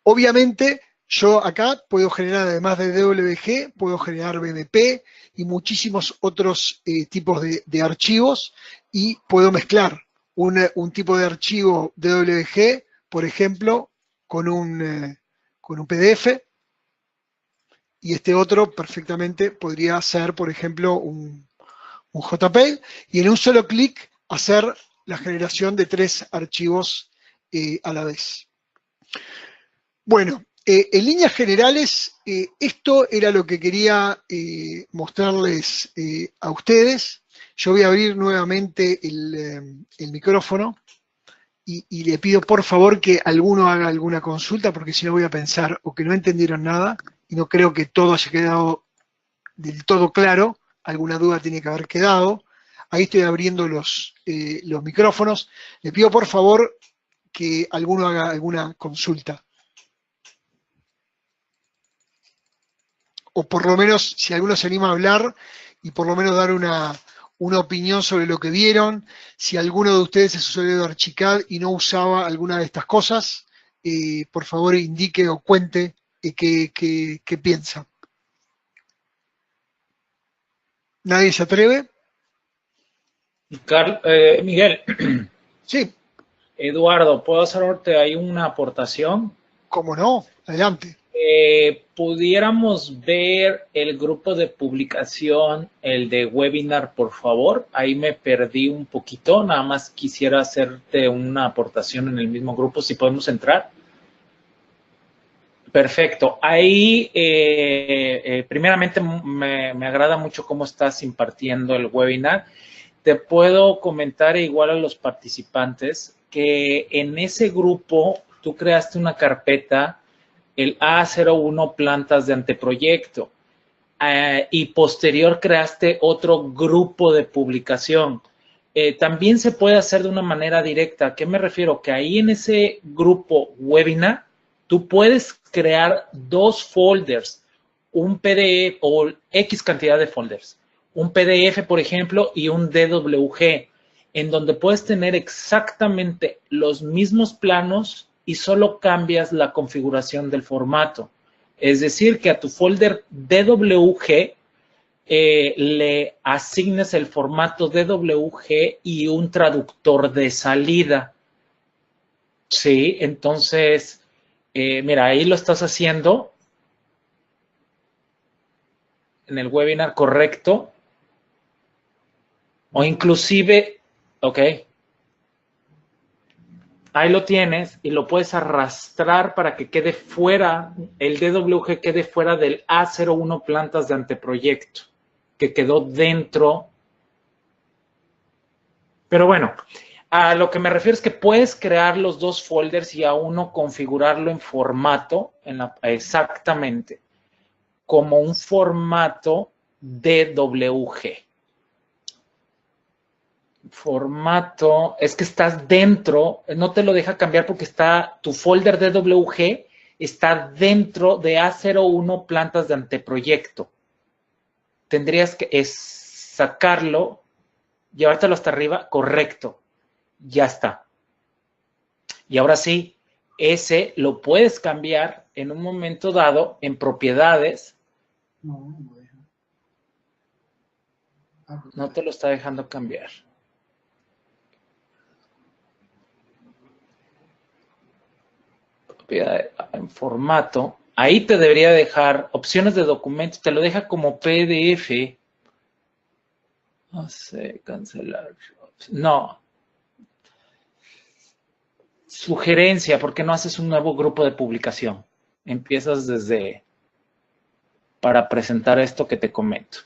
Obviamente, yo acá puedo generar, además de DWG, puedo generar BMP y muchísimos otros tipos de archivos, y puedo mezclar un tipo de archivo DWG, por ejemplo, con un PDF, y este otro perfectamente podría ser, por ejemplo, un un JPEG, y en un solo clic hacer la generación de 3 archivos a la vez. Bueno, en líneas generales, esto era lo que quería mostrarles a ustedes. Yo voy a abrir nuevamente el micrófono y le pido por favor que alguno haga alguna consulta, porque si no voy a pensar o que no entendieron nada, y no creo que todo haya quedado del todo claro, alguna duda tiene que haber quedado. Ahí estoy abriendo los micrófonos. Le pido por favor que alguno haga alguna consulta. O por lo menos, si alguno se anima a hablar, y por lo menos dar una opinión sobre lo que vieron. Si alguno de ustedes es usuario de Archicad y no usaba alguna de estas cosas, por favor indique o cuente qué piensa. ¿Nadie se atreve? Miguel. Sí. Eduardo, ¿puedo hacerte ahí una aportación? ¿Cómo no? Adelante. ¿Pudiéramos ver el grupo de publicación, el de webinar, por favor? Ahí me perdí un poquito, nada más quisiera hacerte una aportación en el mismo grupo, si podemos entrar. Perfecto. Ahí, primeramente, me agrada mucho cómo estás impartiendo el webinar. Te puedo comentar igual a los participantes que en ese grupo tú creaste una carpeta, el A01 plantas de anteproyecto, y posterior creaste otro grupo de publicación. También se puede hacer de una manera directa. ¿A qué me refiero? Que ahí en ese grupo webinar, tú puedes crear 2 folders, un PDF o X cantidad de folders, un PDF, por ejemplo, y un DWG, en donde puedes tener exactamente los mismos planos y solo cambias la configuración del formato. Es decir, que a tu folder DWG le asignes el formato DWG y un traductor de salida. Sí, entonces, mira, ahí lo estás haciendo en el webinar correcto. O inclusive, ok. Ahí lo tienes y lo puedes arrastrar para que quede fuera, el DWG quede fuera del A01 plantas de anteproyecto, que quedó dentro. Pero bueno, a lo que me refiero es que puedes crear los 2 folders y a uno configurarlo en formato, exactamente, como un formato DWG. Formato, es que estás dentro, no te lo deja cambiar porque está, tu folder DWG está dentro de A01 plantas de anteproyecto. Tendrías que sacarlo, llevártelo hasta arriba, correcto, ya está. Y ahora sí, ese lo puedes cambiar en un momento dado en propiedades. No te lo está dejando cambiar. En formato, ahí te debería dejar opciones de documento, te lo deja como PDF. No sé, cancelar. No. Sugerencia, ¿por qué no haces un nuevo grupo de publicación? Empiezas desde para presentar esto que te comento.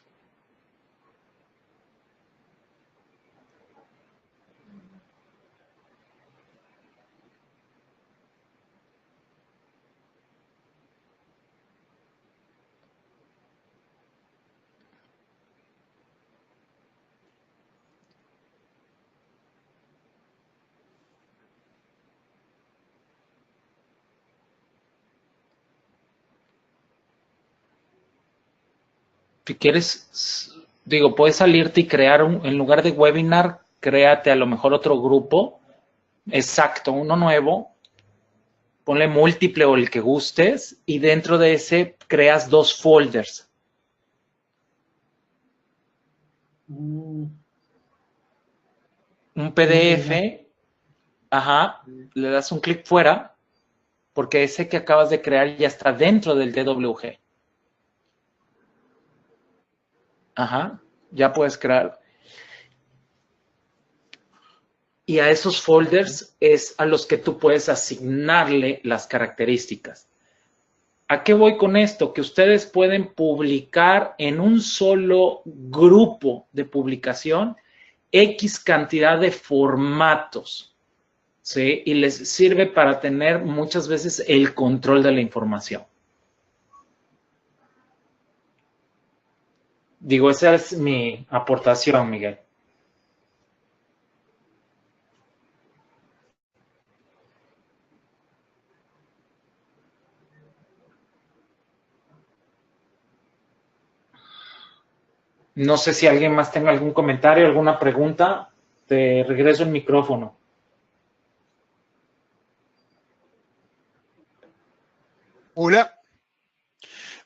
Si quieres, digo, puedes salirte y crear en lugar de webinar, créate a lo mejor otro grupo. Exacto, uno nuevo. Ponle múltiple o el que gustes y dentro de ese creas 2 folders. Un PDF, ajá, le das un clic fuera porque ese que acabas de crear ya está dentro del DWG. Ajá, ya puedes crear. y a esos folders es a los que tú puedes asignarle las características. ¿A qué voy con esto? Que ustedes pueden publicar en un solo grupo de publicación X cantidad de formatos, ¿sí? Y les sirve para tener muchas veces el control de la información. Digo, esa es mi aportación, Miguel. No sé si alguien más tenga algún comentario, alguna pregunta. Te regreso el micrófono. Hola.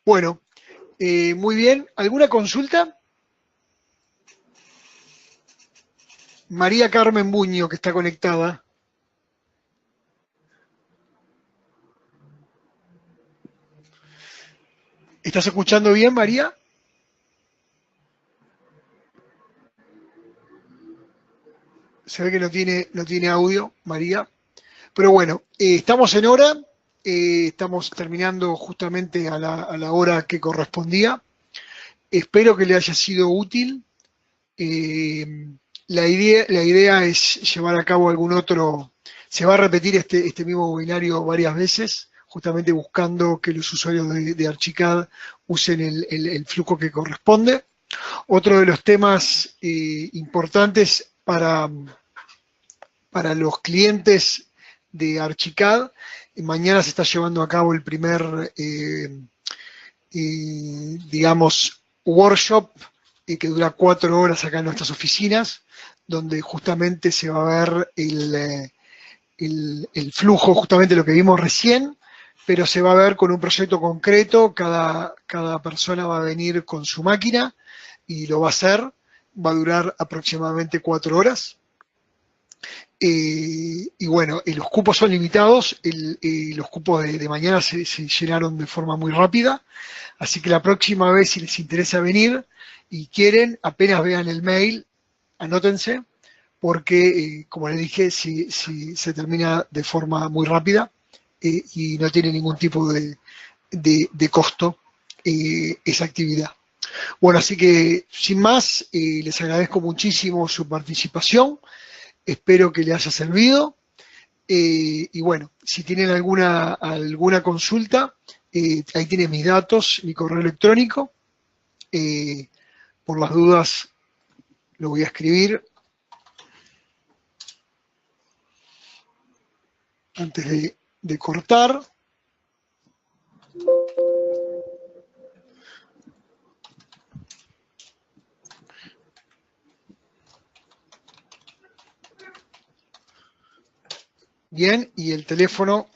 Bueno, muy bien. ¿Alguna consulta? María Carmen Buño, que está conectada. ¿Estás escuchando bien, María? Se ve que no tiene audio, María. Pero bueno, estamos en hora. Estamos terminando justamente a la hora que correspondía. Espero que le haya sido útil. La idea es llevar a cabo algún otro. Se va a repetir este mismo webinario varias veces, justamente buscando que los usuarios de Archicad usen el flujo que corresponde. Otro de los temas importantes para los clientes de Archicad, mañana se está llevando a cabo el primer, digamos, workshop que dura 4 horas acá en nuestras oficinas, donde justamente se va a ver el flujo, justamente lo que vimos recién, pero se va a ver con un proyecto concreto, cada persona va a venir con su máquina y lo va a hacer, va a durar aproximadamente 4 horas. Y bueno, los cupos son limitados, los cupos de mañana se llenaron de forma muy rápida, así que la próxima vez, si les interesa venir y quieren, apenas vean el mail, anótense, porque como les dije, si se termina de forma muy rápida y no tiene ningún tipo de costo esa actividad. Bueno, así que sin más, les agradezco muchísimo su participación. Espero que les haya servido. Y bueno, si tienen alguna consulta, ahí tienen mis datos, mi correo electrónico. Por las dudas lo voy a escribir antes de cortar. Bien, y el teléfono